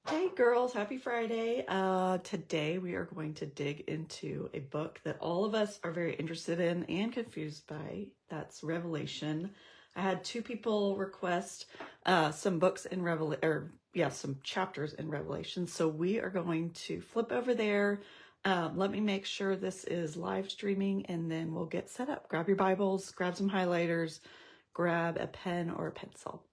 Hey girls, happy Friday. Today we are going to dig into a book that all of us are very interested in and confused by. That's Revelation. I had two people request some books in some chapters in Revelation. So we are going to flip over there. Let me make sure this is live streaming and then we'll get set up. Grab your Bibles, grab some highlighters, grab a pen or a pencil.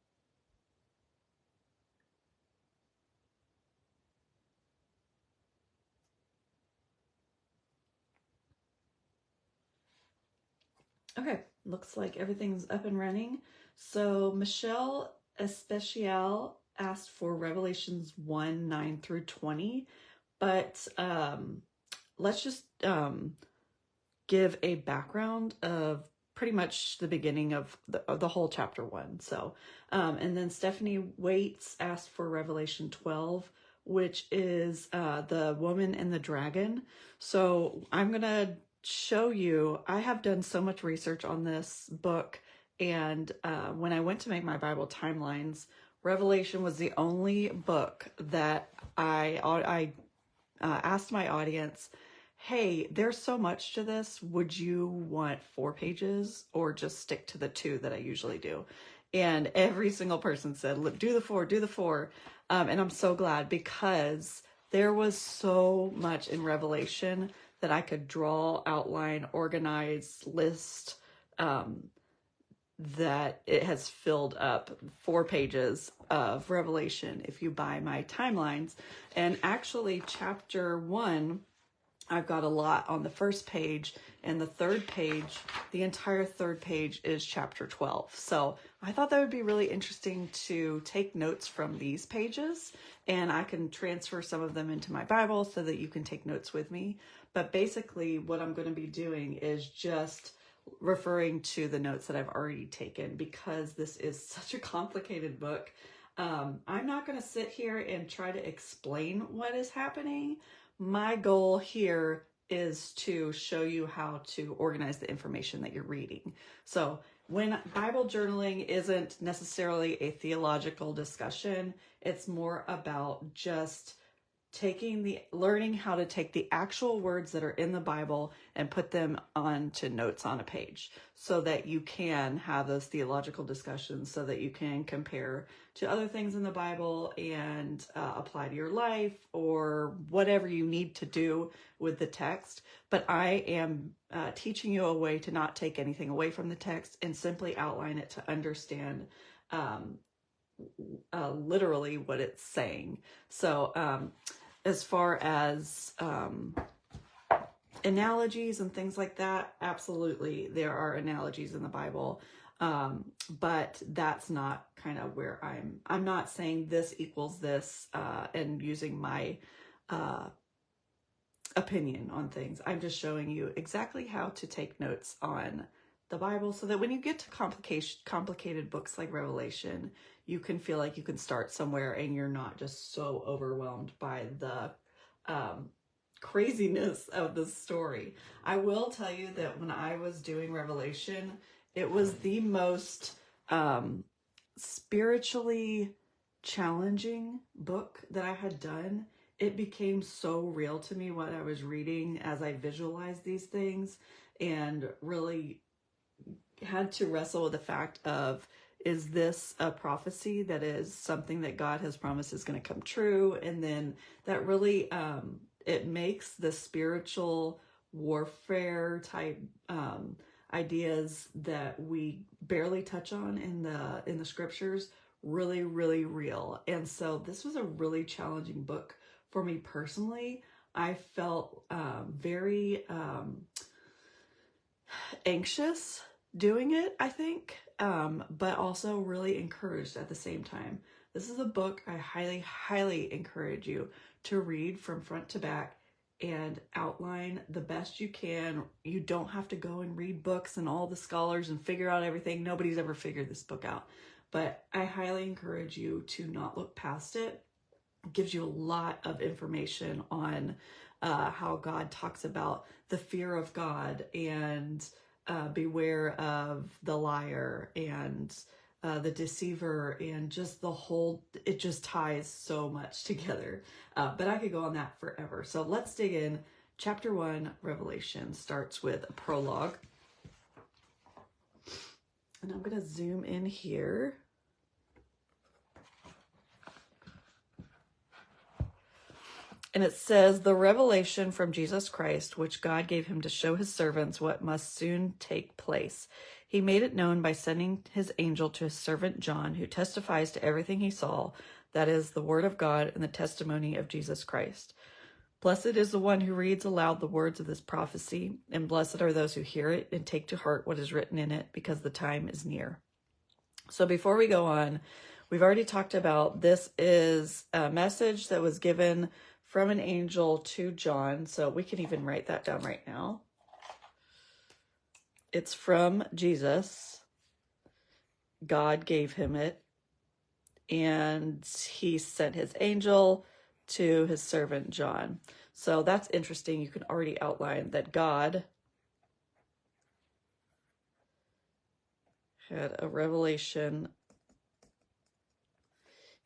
Okay, looks like everything's up and running. So Michelle Especial asked for Revelations 1, 9 through 20, but let's just give a background of pretty much the beginning of the whole chapter 1. So, and then Stephanie Waits asked for Revelation 12, which is the woman and the dragon. So I'm going to show you, I have done so much research on this book, and when I went to make my Bible timelines, Revelation was the only book that I asked my audience, hey, there's so much to this. Would you want 4 pages or just stick to the 2 that I usually do? And every single person said, look, do the 4, do the 4. And I'm so glad because there was so much in Revelation that I could draw, outline, organize, list, that it has filled up 4 pages of Revelation if you buy my timelines. And actually chapter 1, I've got a lot on the first page, and the third page, the entire third page is chapter 12. So I thought that would be really interesting to take notes from these pages, and I can transfer some of them into my Bible so that you can take notes with me. But basically what I'm going to be doing is just referring to the notes that I've already taken because this is such a complicated book. I'm not going to sit here and try to explain what is happening. My goal here is to show you how to organize the information that you're reading. So when Bible journaling isn't necessarily a theological discussion, it's more about just learning how to take the actual words that are in the Bible and put them onto notes on a page so that you can have those theological discussions, so that you can compare to other things in the Bible and apply to your life or whatever you need to do with the text. But I am teaching you a way to not take anything away from the text and simply outline it to understand literally what it's saying. So as far as analogies and things like that, absolutely, there are analogies in the Bible, but that's not kind of where I'm not saying this equals this and using my opinion on things. I'm just showing you exactly how to take notes on the Bible so that when you get to complicated books like Revelation, you can feel like you can start somewhere and you're not just so overwhelmed by the craziness of the story. I will tell you that when I was doing Revelation, it was the most spiritually challenging book that I had done. It became so real to me what I was reading as I visualized these things, and really had to wrestle with the fact of, is this a prophecy that is something that God has promised is going to come true? And then that really, it makes the spiritual warfare type ideas that we barely touch on in the scriptures really, really real. And so this was a really challenging book for me personally. I felt very anxious doing it, I think, but also really encouraged at the same time. This is a book I highly, highly encourage you to read from front to back and outline the best you can. You don't have to go and read books and all the scholars and figure out everything. Nobody's ever figured this book out. But I highly encourage you to not look past it. It gives you a lot of information on how God talks about the fear of God and beware of the liar and the deceiver, and just the whole, it just ties so much together. But I could go on that forever. So let's dig in. Chapter 1, Revelation, starts with a prologue. And I'm going to zoom in here. And it says, the revelation from Jesus Christ, which God gave him to show his servants what must soon take place. He made it known by sending his angel to his servant John, who testifies to everything he saw, that is, the word of God and the testimony of Jesus Christ. Blessed is the one who reads aloud the words of this prophecy, and blessed are those who hear it and take to heart what is written in it, because the time is near. So before we go on, we've already talked about this is a message that was given from an angel to John. So we can even write that down right now. It's from Jesus. God gave him it. And he sent his angel to his servant John. So that's interesting. You can already outline that God had a revelation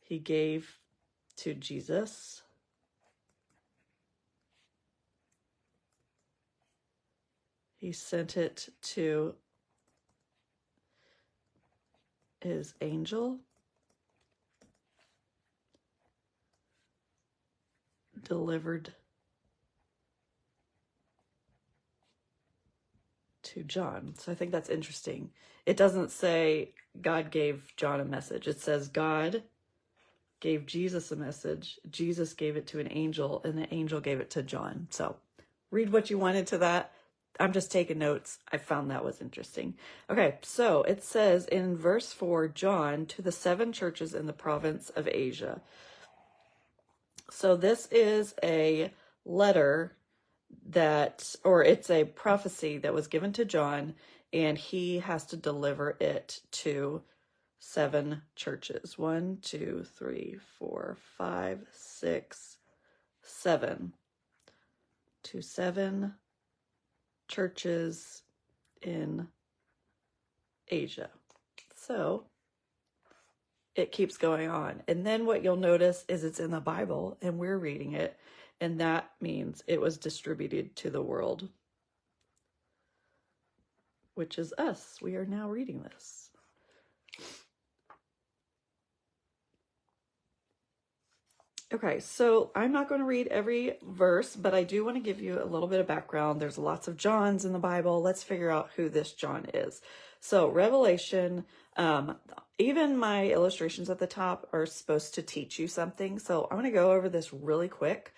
he gave to Jesus. He sent it to his angel, delivered to John. So I think that's interesting. It doesn't say God gave John a message. It says God gave Jesus a message. Jesus gave it to an angel, and the angel gave it to John. So read what you wanted to that. I'm just taking notes. I found that was interesting. Okay, so it says in verse 4, John to the 7 churches in the province of Asia. So this is a letter or it's a prophecy that was given to John, and he has to deliver it to 7 churches. 1, 2, 3, 4, 5, 6, 7. To 7 churches in Asia. So it keeps going on. And then what you'll notice is it's in the Bible and we're reading it. And that means it was distributed to the world, which is us. We are now reading this. Okay, so I'm not going to read every verse, but I do want to give you a little bit of background. There's lots of Johns in the Bible. Let's figure out who this John is. So Revelation, even my illustrations at the top are supposed to teach you something. So I'm going to go over this really quick.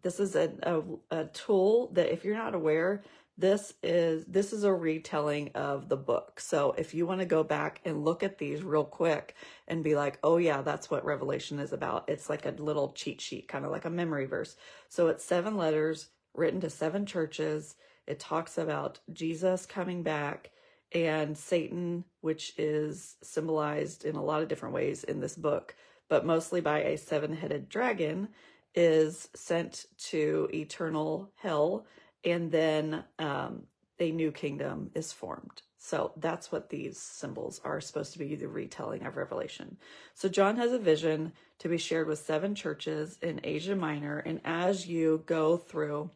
This is a tool that, if you're not aware, this is a retelling of the book. So if you want to go back and look at these real quick and be like, oh yeah, that's what Revelation is about. It's like a little cheat sheet, kind of like a memory verse. So it's 7 letters written to 7 churches. It talks about Jesus coming back and Satan, which is symbolized in a lot of different ways in this book, but mostly by a 7-headed dragon, is sent to eternal hell. And then a new kingdom is formed. So that's what these symbols are supposed to be, the retelling of Revelation. So John has a vision to be shared with 7 churches in Asia Minor. And as you go through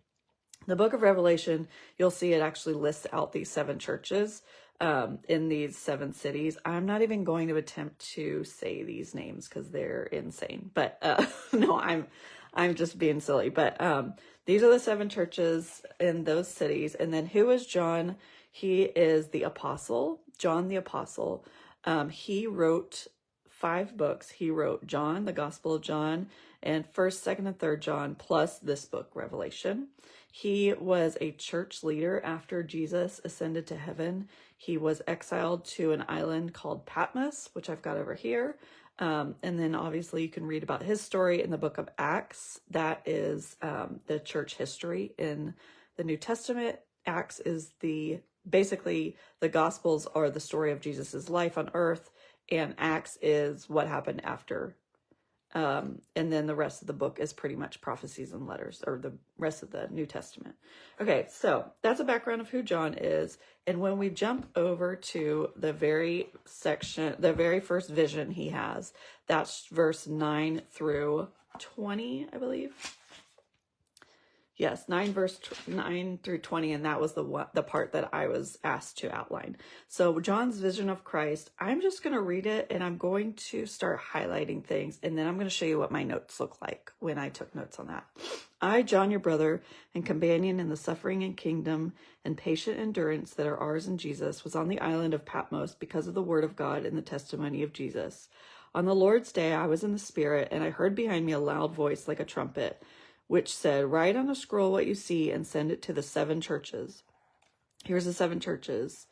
the book of Revelation, you'll see it actually lists out these 7 churches in these 7 cities. I'm not even going to attempt to say these names because they're insane. But no, I'm just being silly. But these are the 7 churches in those cities. And then who is John? He is the apostle, John the apostle. He wrote 5 books. He wrote John, the Gospel of John, and 1st, 2nd, and 3rd John, plus this book, Revelation. He was a church leader after Jesus ascended to heaven. He was exiled to an island called Patmos, which I've got over here. And then obviously you can read about his story in the book of Acts. That is the church history in the New Testament. Acts is basically the Gospels are the story of Jesus's life on earth, and Acts is what happened after And then the rest of the book is pretty much prophecies and letters, or the rest of the New Testament. Okay, so that's a background of who John is. And when we jump over to the very first vision he has, that's verse 9 through 20, I believe. Yes, 9 through 20, and that was the part that I was asked to outline. So John's vision of Christ, I'm just going to read it, and I'm going to start highlighting things, and then I'm going to show you what my notes look like when I took notes on that. I, John, your brother and companion in the suffering and kingdom and patient endurance that are ours in Jesus, was on the island of Patmos because of the word of God and the testimony of Jesus. On the Lord's day, I was in the Spirit, and I heard behind me a loud voice like a trumpet, which said, "Write on a scroll what you see and send it to the 7 churches." Here's the 7 churches.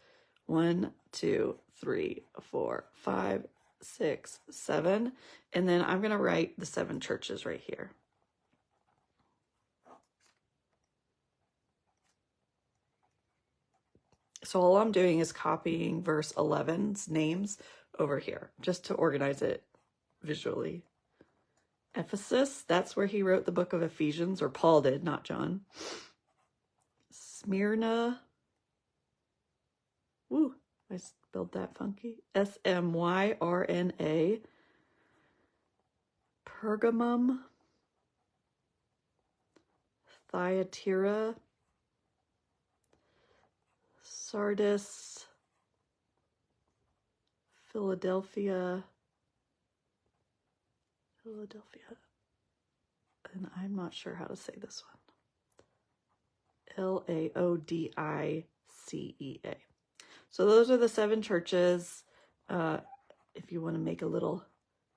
1, 2, 3, 4, 5, 6, 7. And then I'm going to write the 7 churches right here. So all I'm doing is copying verse 11's names over here, just to organize it visually. Ephesus, that's where he wrote the book of Ephesians, or Paul did, not John. Smyrna, woo, I spelled that funky. Smyrna. Pergamum, Thyatira, Sardis, Philadelphia, and I'm not sure how to say this one. Laodicea. So those are the 7 churches. If you want to make a little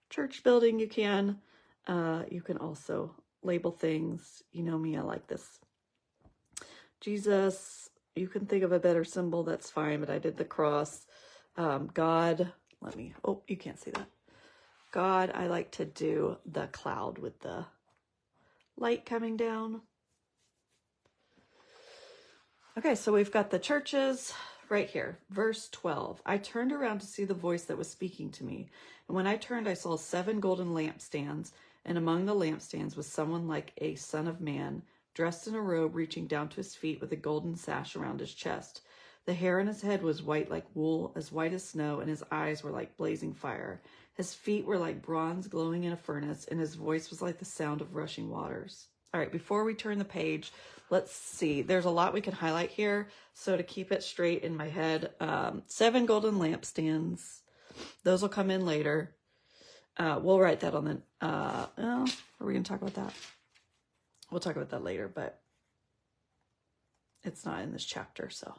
church building, you can. You can also label things. You know me, I like this. Jesus, you can think of a better symbol, that's fine, but I did the cross. God, you can't see that. God, I like to do the cloud with the light coming down. Okay, so we've got the churches right here. Verse 12. I turned around to see the voice that was speaking to me. And when I turned, I saw 7 golden lampstands. And among the lampstands was someone like a son of man, dressed in a robe reaching down to his feet with a golden sash around his chest. The hair on his head was white like wool, as white as snow, and his eyes were like blazing fire. His feet were like bronze glowing in a furnace, and his voice was like the sound of rushing waters. All right, before we turn the page, let's see. There's a lot we can highlight here. So to keep it straight in my head, 7 golden lampstands. Those will come in later. We'll write that on the... are we going to talk about that? We'll talk about that later, but it's not in this chapter, so...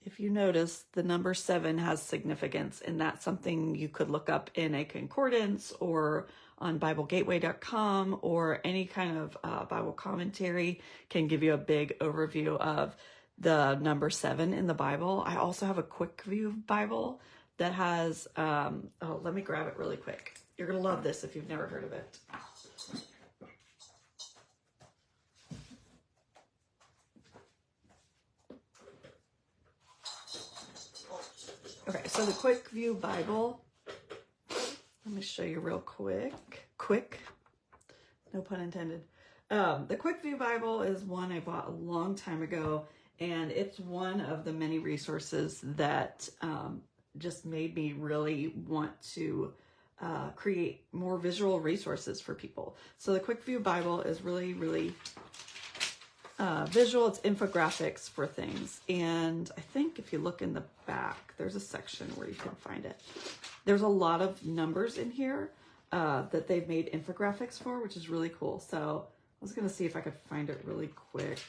If you notice, the number 7 has significance, and that's something you could look up in a concordance or on BibleGateway.com, or any kind of Bible commentary can give you a big overview of the number 7 in the Bible. I also have a quick view Bible that has, let me grab it really quick. You're going to love this if you've never heard of it. Okay, so the Quick View Bible, let me show you real quick, no pun intended. The Quick View Bible is one I bought a long time ago, and it's one of the many resources that just made me really want to create more visual resources for people. So the Quick View Bible is really, really visual. It's infographics for things. And I think if you look in the back, there's a section where you can find it. There's a lot of numbers in here that they've made infographics for, which is really cool. So I was going to see if I could find it really quick.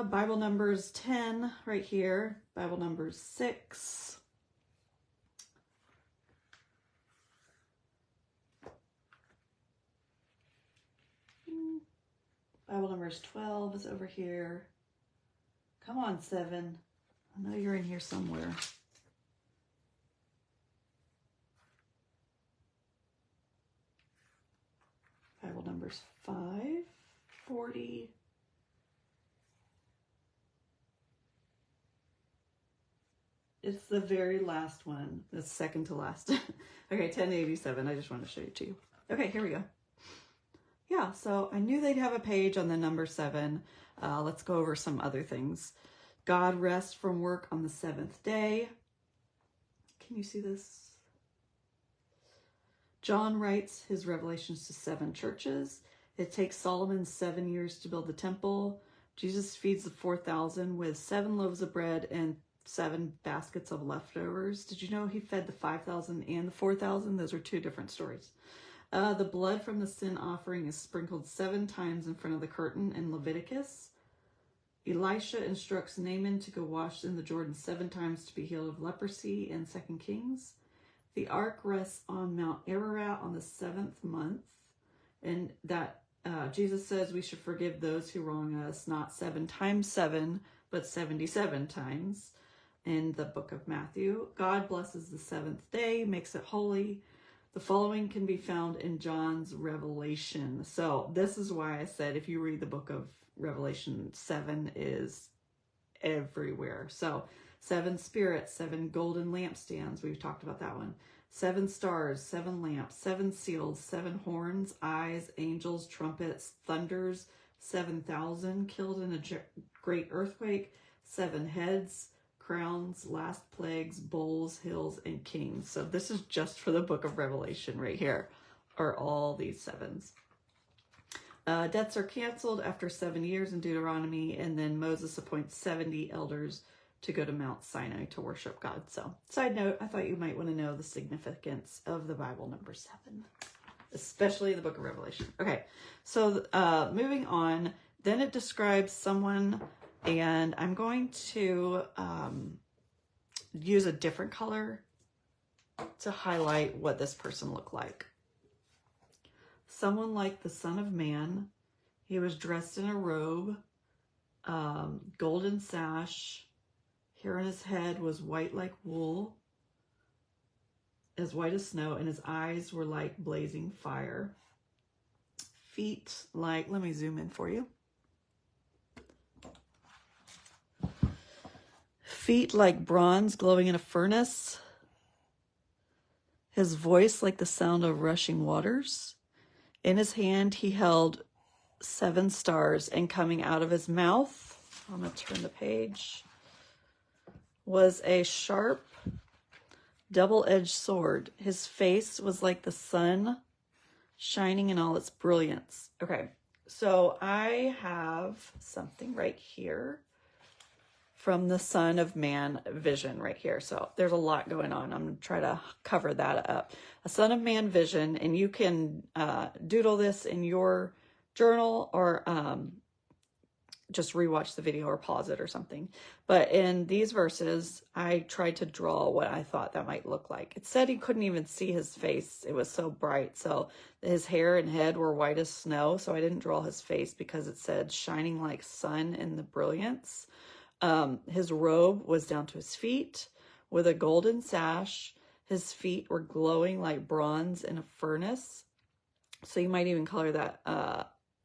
Bible numbers 10 right here. Bible numbers 6. Bible numbers 12 is over here. Come on, 7. I know you're in here somewhere. Bible numbers 5, 40. It's the very last one. The second to last. Okay, 1087. I just want to show you to you. Okay, here we go. Yeah, so I knew they'd have a page on the number 7. Let's go over some other things. God rests from work on the 7th day. Can you see this? John writes his revelations to 7 churches. It takes Solomon 7 years to build the temple. Jesus feeds the 4,000 with 7 loaves of bread and 7 baskets of leftovers. Did you know he fed the 5,000 and the 4,000? Those are 2 different stories. The blood from the sin offering is sprinkled 7 times in front of the curtain in Leviticus. Elisha instructs Naaman to go wash in the Jordan 7 times to be healed of leprosy in 2 Kings. The ark rests on Mount Ararat on the 7th month, and that Jesus says we should forgive those who wrong us, not 7 times 7, but 77 times in the book of Matthew. God blesses the 7th day, makes it holy. The following can be found in John's Revelation. So this is why I said if you read the book of Revelation, 7 is everywhere. So 7 spirits, 7 golden lampstands. We've talked about that one. 7 stars, 7 lamps, 7 seals, 7 horns, eyes, angels, trumpets, thunders, 7,000 killed in a great earthquake, 7 heads, crowns, last plagues, bowls, hills, and kings. So this is just for the book of Revelation right here, are all these 7s. Debts are canceled after 7 years in Deuteronomy, and then Moses appoints 70 elders to go to Mount Sinai to worship God. So, side note, I thought you might want to know the significance of the Bible number 7, especially the book of Revelation. Okay, so moving on, then it describes someone, and I'm going to use a different color to highlight what this person looked like. Someone like the Son of Man. He was dressed in a robe, golden sash. Hair on his head was white like wool, as white as snow, and his eyes were like blazing fire. Feet like, let me zoom in for you. Feet like bronze glowing in a furnace. His voice like the sound of rushing waters. In his hand he held 7 stars, and coming out of his mouth, I'm going to turn the page, was a sharp, double-edged sword. His face was like the sun, shining in all its brilliance. Okay, so I have something right here from the Son of Man vision right here. So there's a lot going on. I'm going to try to cover that up. A Son of Man vision, and you can doodle this in your journal or just rewatch the video or pause it or something. But in these verses, I tried to draw what I thought that might look like. It said he couldn't even see his face. It was so bright. So his hair and head were white as snow. So I didn't draw his face because it said shining like sun in the brilliance. His robe was down to his feet with a golden sash. His feet were glowing like bronze in a furnace. So you might even color that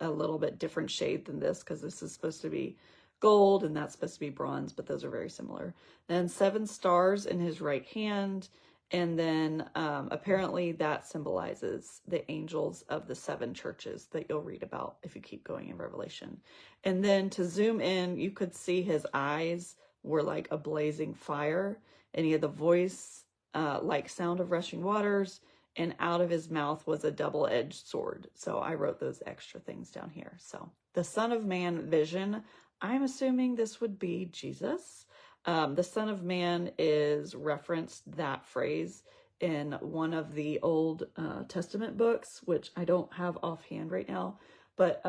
a little bit different shade than this, because this is supposed to be gold and that's supposed to be bronze, but those are very similar. And 7 stars in his right hand, and then apparently that symbolizes the angels of the 7 churches that you'll read about if you keep going in Revelation. And then to zoom in, you could see his eyes were like a blazing fire, and he had the voice like sound of rushing waters, and out of his mouth was a double-edged sword. So I wrote those extra things down here. So the Son of Man vision, I'm assuming this would be Jesus. The Son of Man is referenced, that phrase, in one of the Old Testament books, which I don't have offhand right now, but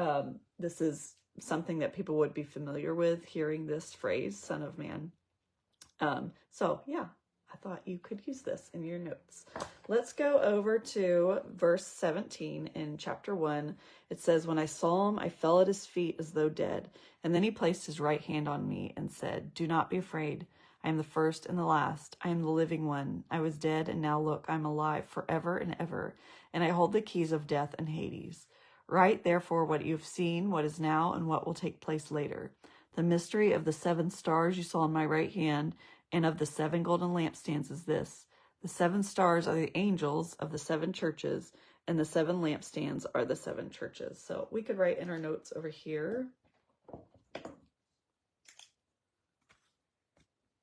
this is something that people would be familiar with, hearing this phrase, Son of Man. So yeah, I thought you could use this in your notes. Let's go over to verse 17 in chapter 1. It says, "When I saw him, I fell at his feet as though dead. And then he placed his right hand on me and said, 'Do not be afraid. I am the first and the last. I am the living one. I was dead, and now look, I am alive forever and ever. And I hold the keys of death and Hades. Write, therefore, what you have seen, what is now, and what will take place later. The mystery of the 7 stars you saw in my right hand, And of the 7 golden lampstands is this: the 7 stars are the angels of the 7 churches, and the 7 lampstands are the 7 churches. So we could write in our notes over here.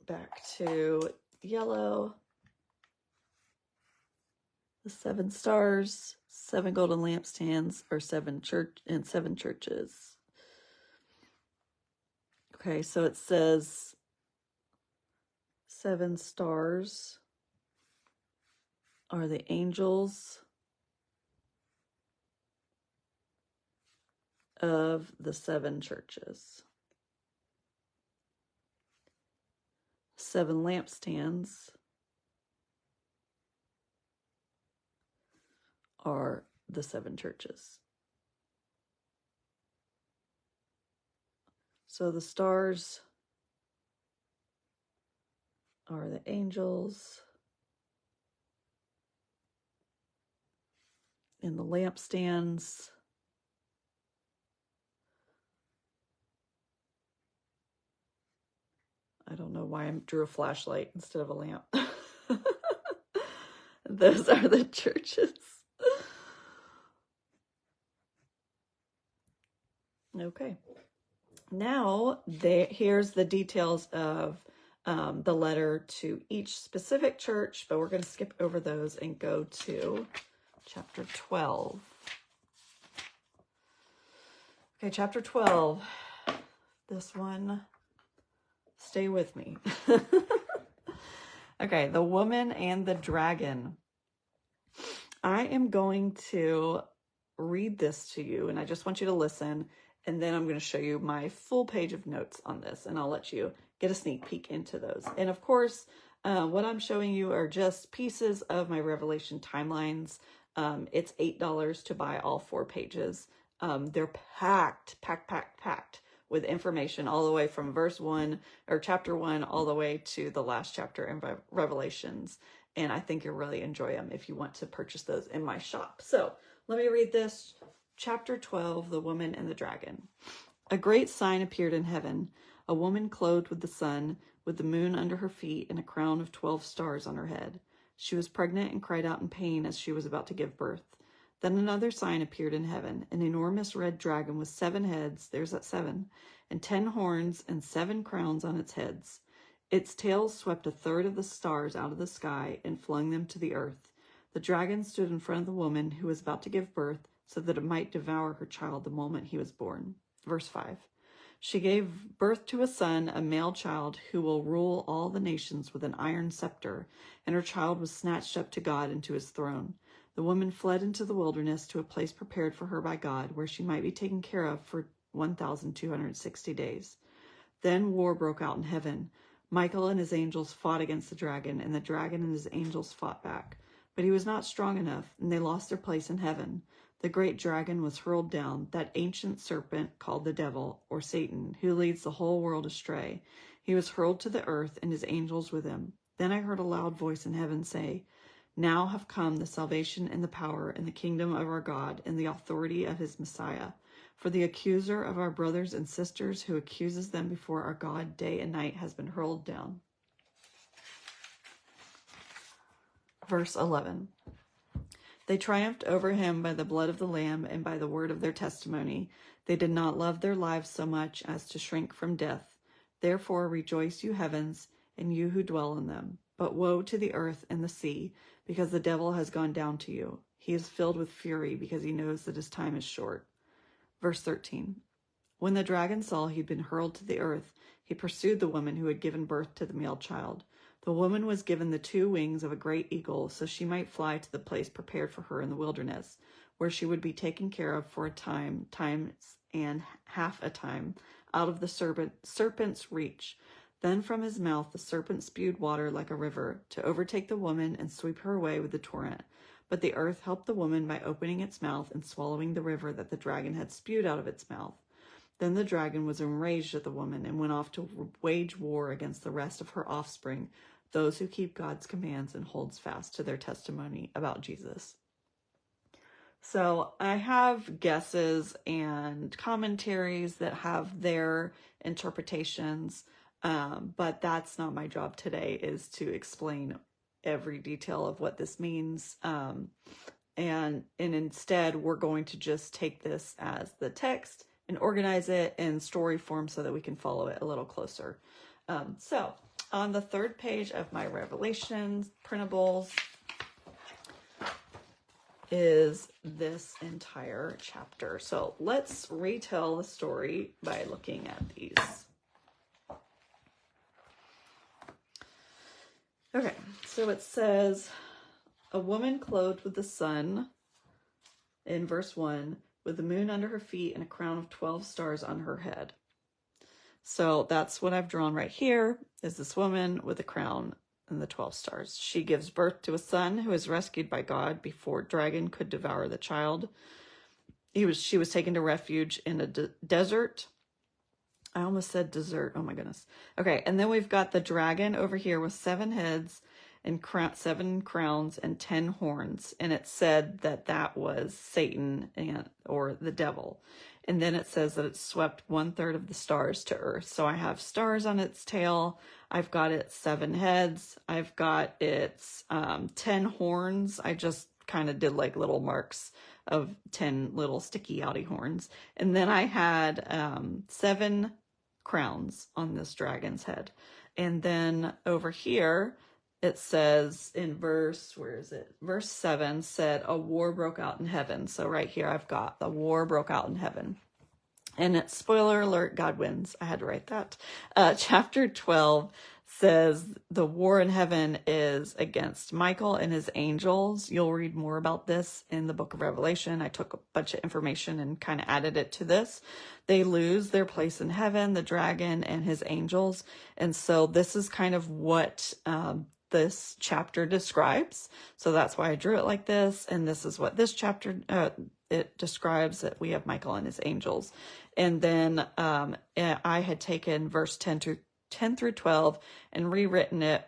Back to yellow. The 7 stars, 7 golden lampstands, are 7 churches. Okay, so it says 7 stars are the angels of the 7 churches. 7 lampstands are the 7 churches. So the stars are the angels, and the lampstands I don't know why I drew a flashlight instead of a lamp. Those are the churches. Okay. Now, here's the details of the letter to each specific church, but we're going to skip over those and go to chapter 12. Okay, chapter 12. This one, stay with me. Okay, the woman and the dragon. I am going to read this to you, and I just want you to listen, and then I'm going to show you my full page of notes on this, and I'll let you get a sneak peek into those. And of course, what I'm showing you are just pieces of my Revelation timelines. It's $8 to buy all 4 pages. They're packed with information all the way from verse 1 or chapter 1 all the way to the last chapter in Revelations. And I think you'll really enjoy them if you want to purchase those in my shop. So let me read this. Chapter 12, the woman and the dragon. A great sign appeared in heaven, a woman clothed with the sun, with the moon under her feet and a crown of 12 stars on her head. She was pregnant and cried out in pain as she was about to give birth. Then another sign appeared in heaven, an enormous red dragon with 7 heads, there's that 7, and 10 horns and 7 crowns on its heads. Its tail swept a third of the stars out of the sky and flung them to the earth. The dragon stood in front of the woman who was about to give birth so that it might devour her child the moment he was born. Verse 5. She gave birth to a son, a male child, who will rule all the nations with an iron scepter, and her child was snatched up to God and to his throne. The woman fled into the wilderness to a place prepared for her by God, where she might be taken care of for 1,260 days. Then war broke out in heaven. Michael and his angels fought against the dragon, and the dragon and his angels fought back. But he was not strong enough, and they lost their place in heaven. The great dragon was hurled down, that ancient serpent called the devil, or Satan, who leads the whole world astray. He was hurled to the earth, and his angels with him. Then I heard a loud voice in heaven say, "Now have come the salvation and the power and the kingdom of our God and the authority of his Messiah. For the accuser of our brothers and sisters who accuses them before our God day and night has been hurled down." Verse 11. They triumphed over him by the blood of the Lamb and by the word of their testimony. They did not love their lives so much as to shrink from death. Therefore rejoice, you heavens, and you who dwell in them. But woe to the earth and the sea, because the devil has gone down to you. He is filled with fury because he knows that his time is short. Verse 13. When the dragon saw he'd been hurled to the earth, he pursued the woman who had given birth to the male child. The woman was given the 2 wings of a great eagle, so she might fly to the place prepared for her in the wilderness, where she would be taken care of for a time, times and half a time, out of the serpent's reach. Then from his mouth the serpent spewed water like a river, to overtake the woman and sweep her away with the torrent. But the earth helped the woman by opening its mouth and swallowing the river that the dragon had spewed out of its mouth. Then the dragon was enraged at the woman and went off to wage war against the rest of her offspring, those who keep God's commands and holds fast to their testimony about Jesus. So I have guesses and commentaries that have their interpretations. But that's not my job today, is to explain every detail of what this means. And instead, we're going to just take this as the text and organize it in story form so that we can follow it a little closer. So on the third page of my Revelations printables is this entire chapter. So let's retell the story by looking at these. Okay, so it says, a woman clothed with the sun, in verse 1, with the moon under her feet and a crown of 12 stars on her head. So that's what I've drawn right here, is this woman with a crown and the 12 stars. She gives birth to a son who is rescued by God before dragon could devour the child. She was taken to refuge in a desert. I almost said dessert. Oh my goodness. Okay, and then we've got the dragon over here with 7 heads and 7 crowns and 10 horns. And it said that that was Satan or the devil. And then it says that it swept 1/3 of the stars to earth. So I have stars on its tail. I've got its 7 heads. I've got its 10 horns. I just kind of did like little marks of 10 little sticky outy horns. And then I had 7 crowns on this dragon's head. And then over here, it says in verse, where is it? Verse 7 said, a war broke out in heaven. So right here, I've got the war broke out in heaven. And it's, spoiler alert, God wins. I had to write that. Chapter 12 says the war in heaven is against Michael and his angels. You'll read more about this in the book of Revelation. I took a bunch of information and kind of added it to this. They lose their place in heaven, the dragon and his angels. And so this is kind of what this chapter describes. So that's why I drew it like this. And this is what this chapter, it describes, that we have Michael and his angels. And then I had taken verse 10 through 12 and rewritten it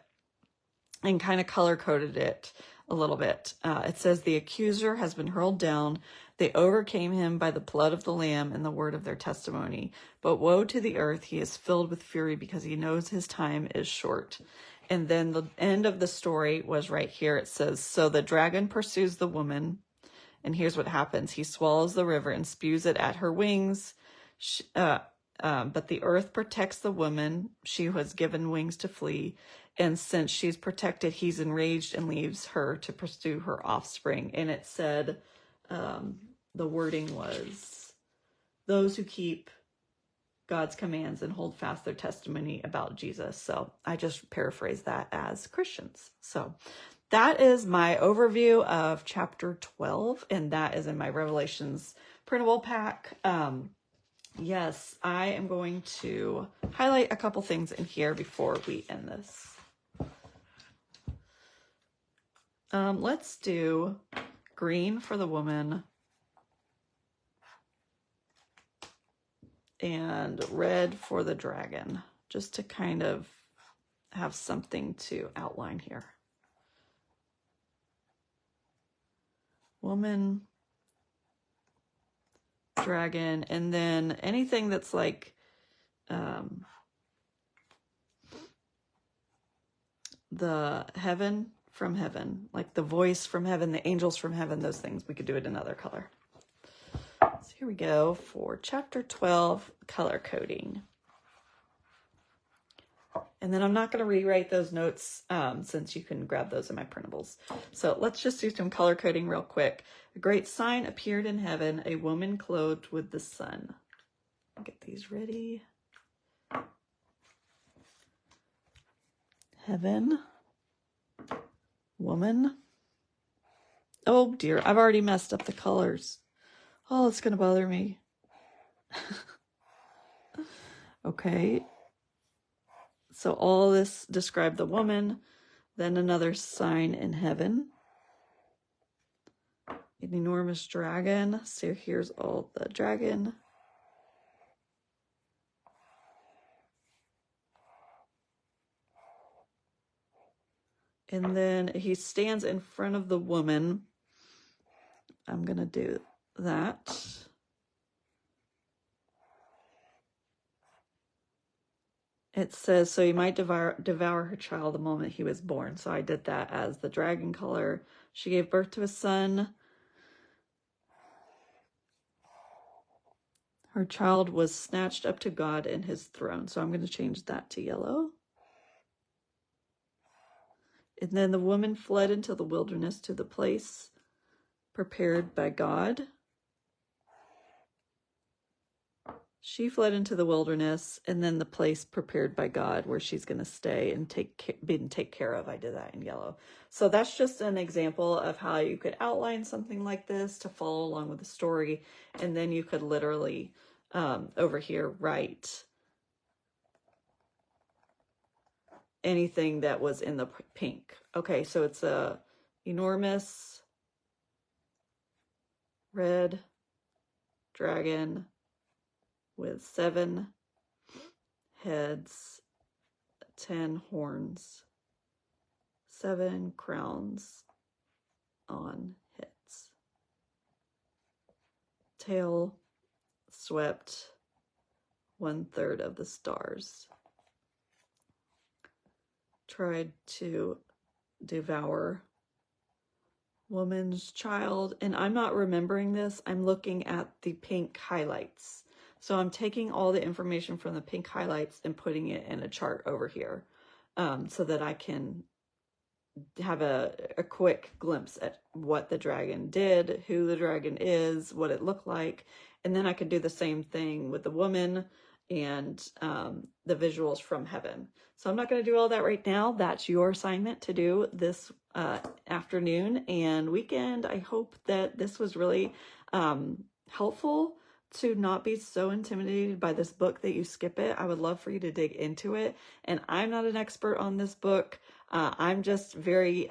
and kind of color coded it a little bit. It says, the accuser has been hurled down. They overcame him by the blood of the Lamb and the word of their testimony. But woe to the earth, he is filled with fury because he knows his time is short. And then the end of the story was right here. It says, so the dragon pursues the woman, and here's what happens. He swallows the river and spews it at her wings. But the earth protects the woman. She was given wings to flee. And since she's protected, he's enraged and leaves her to pursue her offspring. And it said, the wording was, those who keep God's commands and hold fast their testimony about Jesus. So I just paraphrase that as Christians. So that is my overview of chapter 12, and that is in my Revelations printable pack. Yes, I am going to highlight a couple things in here before we end this. Let's do green for the woman and red for the dragon, just to kind of have something to outline here. Woman, dragon, and then anything that's like the heaven from heaven, like the voice from heaven, the angels from heaven, those things, we could do it another color. So here we go for chapter 12, color coding. And then I'm not going to rewrite those notes since you can grab those in my printables. So let's just do some color coding real quick. A great sign appeared in heaven, a woman clothed with the sun. Get these ready. Heaven. Woman. Oh dear, I've already messed up the colors. Oh, it's going to bother me. Okay. So all this described the woman, then another sign in heaven. An enormous dragon. So here's all the dragon. And then he stands in front of the woman. I'm going to do that. It says, so you might devour her child the moment he was born. So I did that as the dragon color. She gave birth to a son. Her child was snatched up to God and his throne. So I'm going to change that to yellow. And then the woman fled into the wilderness to the place prepared by God. She fled into the wilderness, and then the place prepared by God where she's going to stay and take care of. I did that in yellow. So that's just an example of how you could outline something like this to follow along with the story. And then you could literally over here write anything that was in the pink. Okay, so it's a enormous red dragon with 7 heads, 10 horns, 7 crowns on heads. Tail swept 1/3 of the stars. Tried to devour woman's child. And I'm not remembering this. I'm looking at the pink highlights. So I'm taking all the information from the pink highlights and putting it in a chart over here so that I can have a quick glimpse at what the dragon did, who the dragon is, what it looked like. And then I could do the same thing with the woman and the visuals from heaven. So I'm not going to do all that right now. That's your assignment to do this afternoon and weekend. I hope that this was really helpful to not be so intimidated by this book that you skip it. I would love for you to dig into it. And I'm not an expert on this book. I'm just very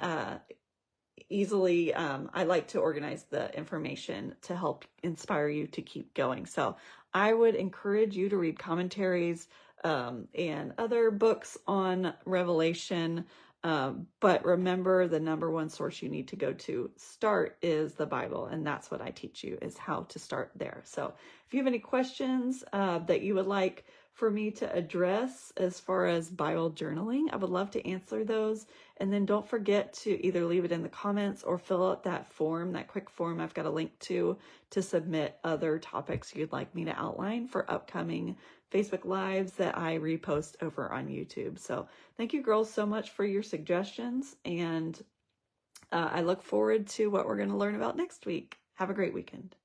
easily, I like to organize the information to help inspire you to keep going. So I would encourage you to read commentaries and other books on Revelation. But remember, the #1 source you need to go to start is the Bible. And that's what I teach you, is how to start there. So if you have any questions that you would like for me to address as far as Bible journaling, I would love to answer those. And then don't forget to either leave it in the comments or fill out that form, that quick form I've got a link to submit other topics you'd like me to outline for upcoming Facebook Lives that I repost over on YouTube. So thank you girls so much for your suggestions. And I look forward to what we're going to learn about next week. Have a great weekend.